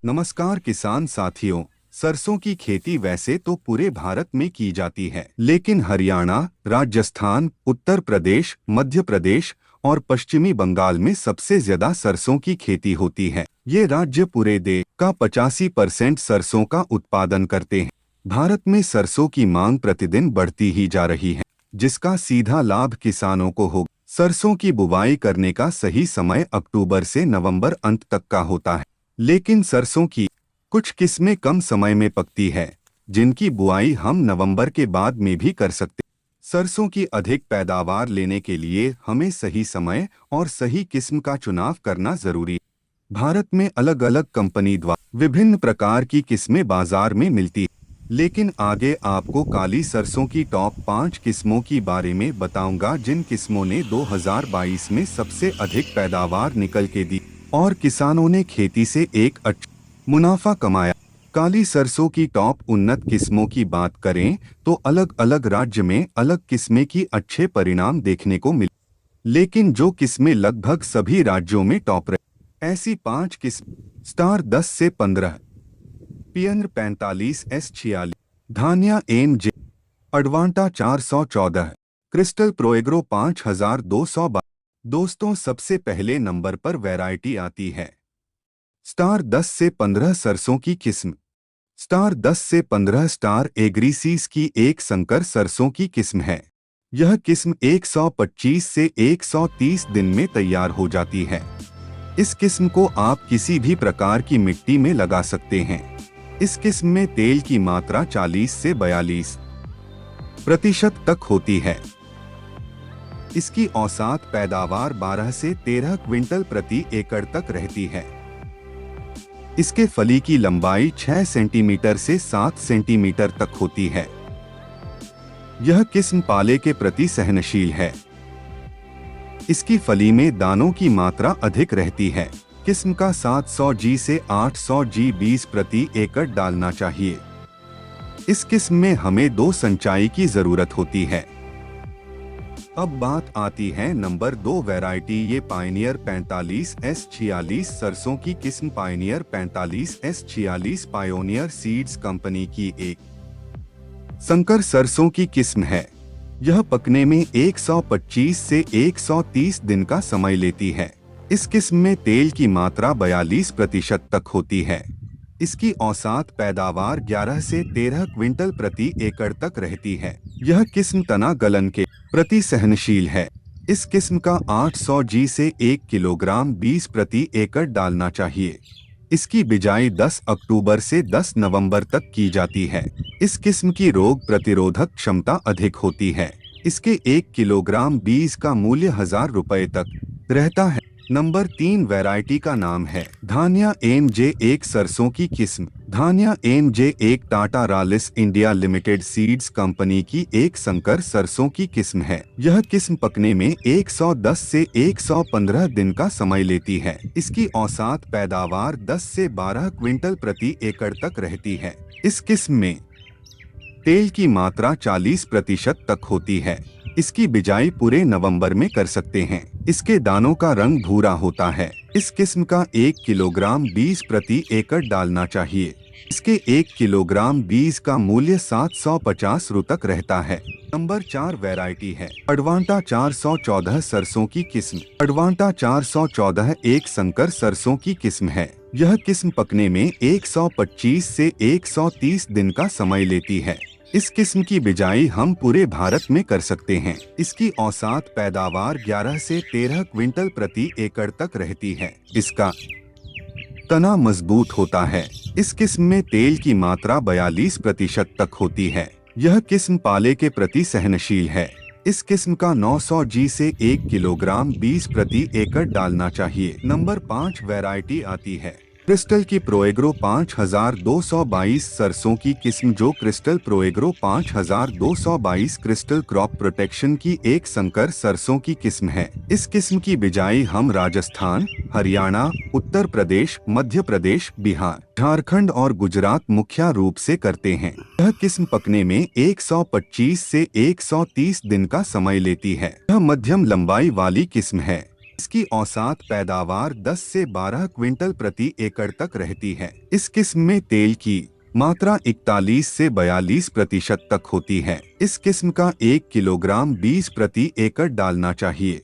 नमस्कार किसान साथियों। सरसों की खेती वैसे तो पूरे भारत में की जाती है, लेकिन हरियाणा, राजस्थान, उत्तर प्रदेश, मध्य प्रदेश और पश्चिमी बंगाल में सबसे ज्यादा सरसों की खेती होती है। ये राज्य पूरे देश का 85% सरसों का उत्पादन करते हैं। भारत में सरसों की मांग प्रतिदिन बढ़ती ही जा रही है, जिसका सीधा लाभ किसानों को होगा। सरसों की बुवाई करने का सही समय अक्टूबर से नवंबर अंत तक का होता है, लेकिन सरसों की कुछ किस्में कम समय में पकती है, जिनकी बुआई हम नवंबर के बाद में भी कर सकते हैं। सरसों की अधिक पैदावार लेने के लिए हमें सही समय और सही किस्म का चुनाव करना जरूरी है। भारत में अलग अलग कंपनी द्वारा विभिन्न प्रकार की किस्में बाजार में मिलती हैं, लेकिन आगे आपको काली सरसों की टॉप 5 किस्मों के बारे में बताऊंगा, जिन किस्मों ने 2022 में सबसे अधिक पैदावार निकल के दी और किसानों ने खेती से एक अच्छा मुनाफा कमाया। काली सरसों की टॉप उन्नत किस्मों की बात करें तो अलग अलग राज्य में अलग किस्में की अच्छे परिणाम देखने को मिले, लेकिन जो किस्में लगभग सभी राज्यों में टॉप रहे, ऐसी 5 किस्म: स्टार 10 से 15, पियंद्र 45 S 46, धान्या NJ, अडवांटा 414, क्रिस्टल प्रोएग्रो 5212। दोस्तों, सबसे पहले नंबर पर वैरायटी आती है स्टार 10 से 15 सरसों की किस्म। स्टार 10 से 15 स्टार एग्रीसीज की एक संकर सरसों की किस्म है। यह किस्म 125 से 130 दिन में तैयार हो जाती है। इस किस्म को आप किसी भी प्रकार की मिट्टी में लगा सकते हैं। इस किस्म में तेल की मात्रा 40 से 42% तक होती है। इसकी औसत पैदावार 12 से 13 क्विंटल प्रति एकड़ तक रहती है। इसके फली की लंबाई 6 सेंटीमीटर से 7 सेंटीमीटर तक होती है। यह किस्म पाले के प्रति सहनशील है। इसकी फली में दानों की मात्रा अधिक रहती है। किस्म का 700 G से 800 G बीज प्रति एकड़ डालना चाहिए। इस किस्म में हमें 2 सिंचाई की जरूरत होती है। अब बात आती है नंबर 2 वैरायटी, ये पायनियर 45 S 46 सरसों की किस्म। Pioneer 45 S 46 pioneer seeds company की एक संकर सरसों की किस्म है। यह पकने में 125 से 130 दिन का समय लेती है। इस किस्म में तेल की मात्रा 42% तक होती है। इसकी औसत पैदावार 11 से 13 क्विंटल प्रति एकड़ तक रहती है। यह किस्म तना गलन के प्रति सहनशील है। इस किस्म का 800 G से 1 किलोग्राम बीज प्रति एकड़ डालना चाहिए। इसकी बिजाई 10 अक्टूबर से 10 नवंबर तक की जाती है। इस किस्म की रोग प्रतिरोधक क्षमता अधिक होती है। इसके 1 किलोग्राम बीज का मूल्य 1000 रुपए तक रहता है। नंबर 3 वैरायटी का नाम है धान्या NJ, एक सरसों की किस्म। धान्या NJ एक Tata Rallis India limited seeds company की एक संकर सरसों की किस्म है। यह किस्म पकने में 110 से 115 दिन का समय लेती है। इसकी औसत पैदावार 10 से 12 क्विंटल प्रति एकड़ तक रहती है। इस किस्म में तेल की मात्रा 40% तक होती है। इसकी बिजाई पूरे नवंबर में कर सकते हैं। इसके दानों का रंग भूरा होता है। इस किस्म का 1 किलोग्राम बीज प्रति एकड़ डालना चाहिए। इसके 1 किलोग्राम बीज का मूल्य 750 रु तक रहता है। नंबर 4 वैरायटी है अडवांटा 414 सरसों की किस्म। अडवांटा 414 एक संकर सरसों की किस्म है। यह किस्म पकने में 125 से 130 दिन का समय लेती है। इस किस्म की बिजाई हम पूरे भारत में कर सकते हैं। इसकी औसत पैदावार 11 से 13 क्विंटल प्रति एकड़ तक रहती है। इसका तना मजबूत होता है। इस किस्म में तेल की मात्रा 42% तक होती है। यह किस्म पाले के प्रति सहनशील है। इस किस्म का 900 G से 1 किलोग्राम बीज प्रति एकड़ डालना चाहिए। नंबर 5 वैरायटी आती है क्रिस्टल की प्रोएग्रो 5222 सरसों की किस्म। जो क्रिस्टल प्रोएग्रो 5222 क्रिस्टल क्रॉप प्रोटेक्शन की एक संकर सरसों की किस्म है। इस किस्म की बिजाई हम राजस्थान, हरियाणा, उत्तर प्रदेश, मध्य प्रदेश, बिहार, झारखंड और गुजरात मुख्य रूप से करते हैं। यह किस्म पकने में 125 से 130 दिन का समय लेती है। यह मध्यम लंबाई वाली किस्म है। इसकी औसत पैदावार 10 से 12 क्विंटल प्रति एकड़ तक रहती है। इस किस्म में तेल की मात्रा 41 से 42% तक होती है। इस किस्म का 1 किलोग्राम बीज प्रति एकड़ डालना चाहिए।